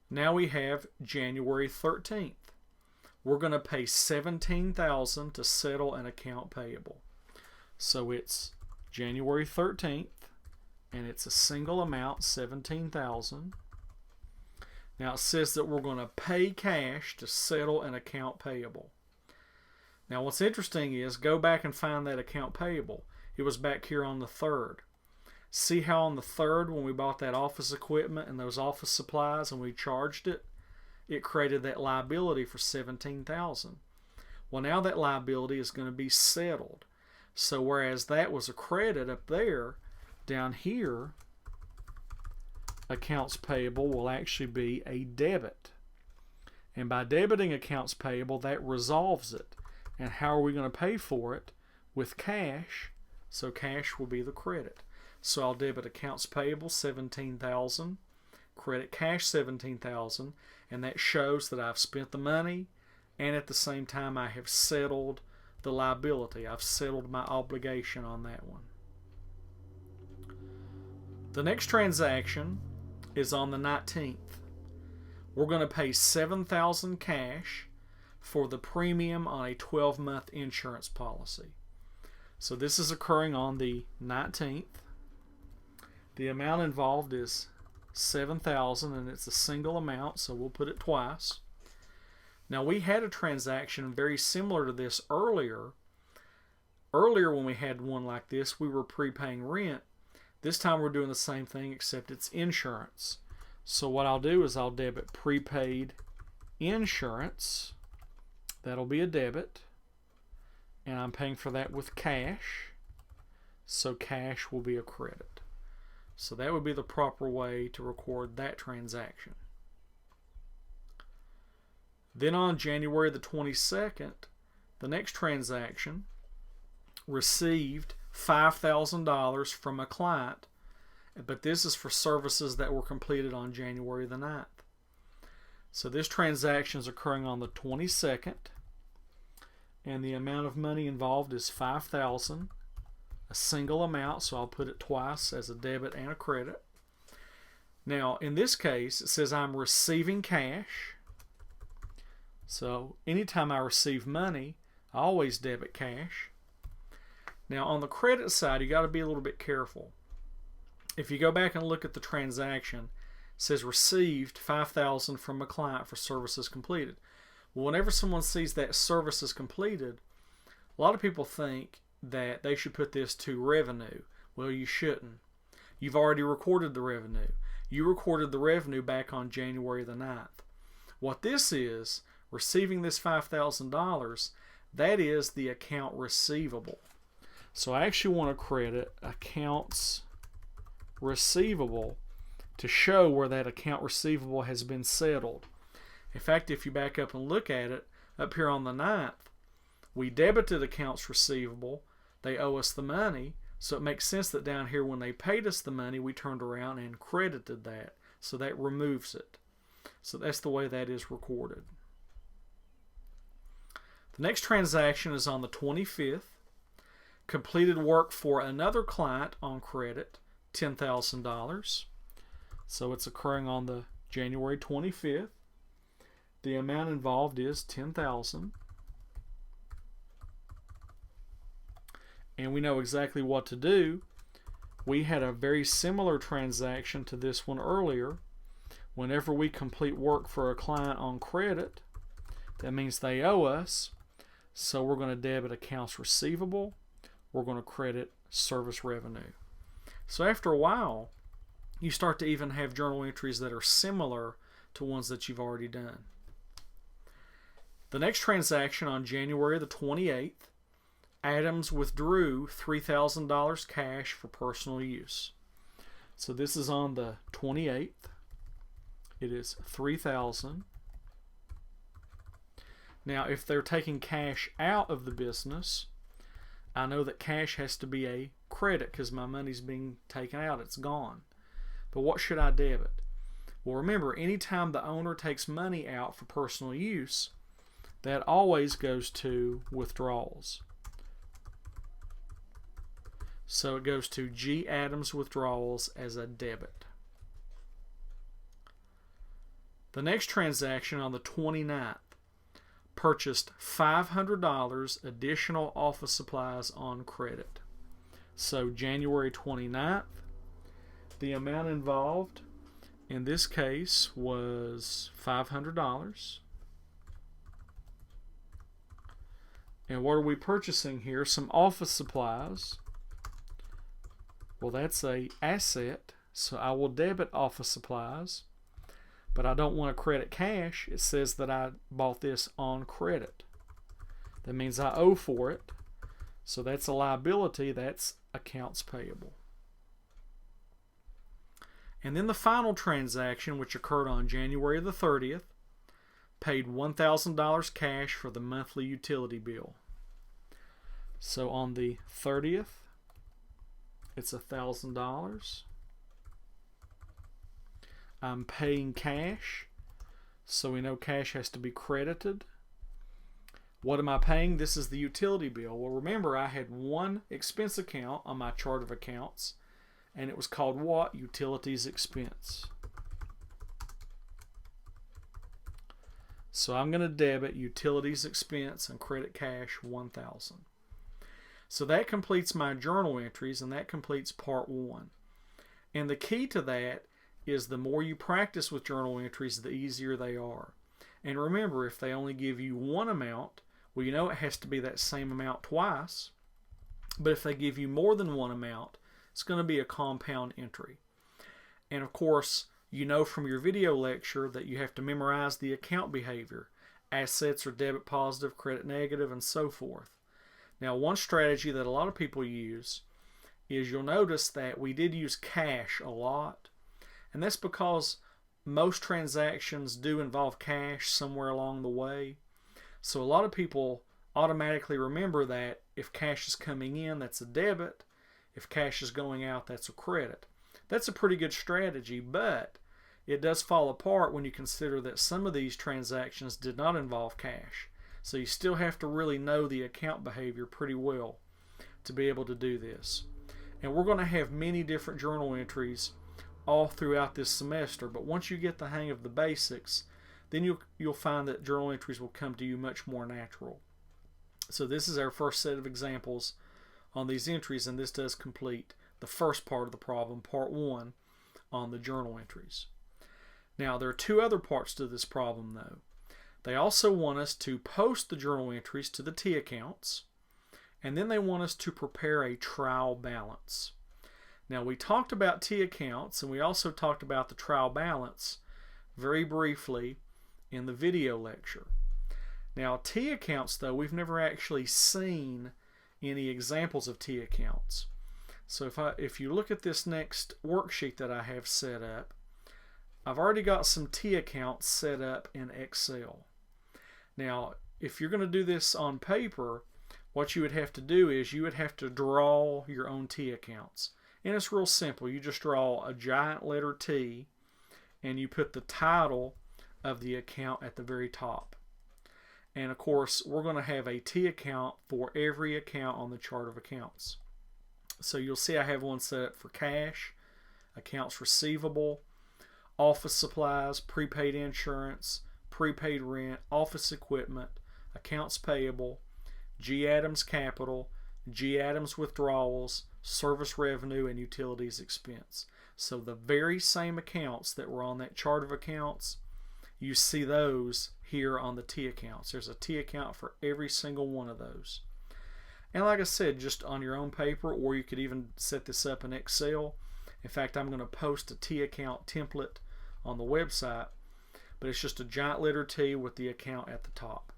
Now we have January 13th. We're going to pay $17,000 to settle an account payable. So it's January 13th, and it's a single amount, $17,000. Now it says that we're going to pay cash to settle an account payable. Now what's interesting is, go back and find that account payable. It was back here on the 3rd. See how on the 3rd, when we bought that office equipment and those office supplies and we charged it, it created that liability for $17,000. Well, now that liability is going to be settled. So whereas that was a credit up there, down here, accounts payable will actually be a debit. And by debiting accounts payable, that resolves it. And how are we going to pay for it? With cash. So cash will be the credit. So I'll debit accounts payable $17,000, credit cash $17,000, and that shows that I've spent the money, and at the same time I have settled the liability. I've settled my obligation on that one. The next transaction is on the 19th. We're going to pay $7,000 cash for the premium on a 12-month insurance policy. So this is occurring on the 19th. The amount involved is $7,000, and it's a single amount, so we'll put it twice. Now we had a transaction very similar to this earlier. Earlier when we had one like this, we were prepaying rent. This time we're doing the same thing, except it's insurance. So what I'll do is I'll debit prepaid insurance. That'll be a debit. And I'm paying for that with cash. So cash will be a credit. So that would be the proper way to record that transaction. Then on January the 22nd, the next transaction received $5,000 from a client, but this is for services that were completed on January the 9th. So this transaction is occurring on the 22nd, and the amount of money involved is $5,000, a single amount, so I'll put it twice as a debit and a credit. Now in this case, it says I'm receiving cash. So anytime I receive money, I always debit cash. Now on the credit side, you got to be a little bit careful. If you go back and look at the transaction, it says received $5,000 from a client for services completed. Well, whenever someone sees that services completed, a lot of people think that they should put this to revenue. Well, you shouldn't. You've already recorded the revenue. You recorded the revenue back on January the 9th. What this is, receiving this $5,000, that is the account receivable. So I actually want to credit accounts receivable to show where that account receivable has been settled. In fact, if you back up and look at it, up here on the 9th, we debited accounts receivable. They owe us the money, so it makes sense that down here when they paid us the money, we turned around and credited that. So that removes it. So that's the way that is recorded. The next transaction is on the 25th. Completed work for another client on credit, $10,000. So it's occurring on the January 25th. The amount involved is $10,000. And we know exactly what to do. We had a very similar transaction to this one earlier. Whenever we complete work for a client on credit, that means they owe us. So we're going to debit accounts receivable. We're going to credit service revenue. So after a while, you start to even have journal entries that are similar to ones that you've already done. The next transaction on January the 28th, Adams withdrew $3,000 cash for personal use. So this is on the 28th. It is $3,000. Now, if they're taking cash out of the business, I know that cash has to be a credit because my money's being taken out. It's gone. But what should I debit? Well, remember, anytime the owner takes money out for personal use, that always goes to withdrawals. So it goes to G. Adams withdrawals as a debit. The next transaction on the 29th purchased $500 additional office supplies on credit. So January 29th, the amount involved in this case was $500. And what are we purchasing here? Some office supplies. Well, that's a asset, so I will debit office supplies, but I don't want to credit cash. It says that I bought this on credit. That means I owe for it, so that's a liability. That's accounts payable. And then the final transaction, which occurred on January the 30th, paid $1,000 cash for the monthly utility bill. So on the 30th, it's $1,000. I'm paying cash, so we know cash has to be credited. What am I paying? This is the utility bill. Well, remember, I had one expense account on my chart of accounts, and it was called what? Utilities expense. So I'm going to debit utilities expense and credit cash $1,000. So that completes my journal entries, and that completes part 1. And the key to that is the more you practice with journal entries, the easier they are. And remember, if they only give you one amount, well, you know it has to be that same amount twice. But if they give you more than one amount, it's going to be a compound entry. And of course, you know from your video lecture that you have to memorize the account behavior. Assets are debit positive, credit negative, and so forth. Now, one strategy that a lot of people use is you'll notice that we did use cash a lot. And that's because most transactions do involve cash somewhere along the way. So a lot of people automatically remember that if cash is coming in, that's a debit. If cash is going out, that's a credit. That's a pretty good strategy, but it does fall apart when you consider that some of these transactions did not involve cash. So you still have to really know the account behavior pretty well to be able to do this. And we're going to have many different journal entries all throughout this semester, but once you get the hang of the basics, then you'll find that journal entries will come to you much more natural. So this is our first set of examples on these entries, and this does complete the first part of the problem, part 1, on the journal entries. Now, there are two other parts to this problem, though. They also want us to post the journal entries to the T accounts, and then they want us to prepare a trial balance. Now, we talked about T accounts, and we also talked about the trial balance very briefly in the video lecture. Now, T accounts, though, we've never actually seen any examples of T accounts. So if you look at this next worksheet that I have set up, I've already got some T accounts set up in Excel. Now, if you're going to do this on paper, what you would have to do is you would have to draw your own T accounts. And it's real simple. You just draw a giant letter T and you put the title of the account at the very top. And of course, we're going to have a T account for every account on the chart of accounts. So you'll see I have one set up for cash, accounts receivable, office supplies, prepaid insurance, prepaid rent, office equipment, accounts payable, G. Adams capital, G. Adams withdrawals, service revenue, and utilities expense. So the very same accounts that were on that chart of accounts, you see those here on the T accounts. There's a T account for every single one of those. And like I said, just on your own paper, or you could even set this up in Excel. In fact, I'm going to post a T account template on the website, but it's just a giant letter T with the account at the top.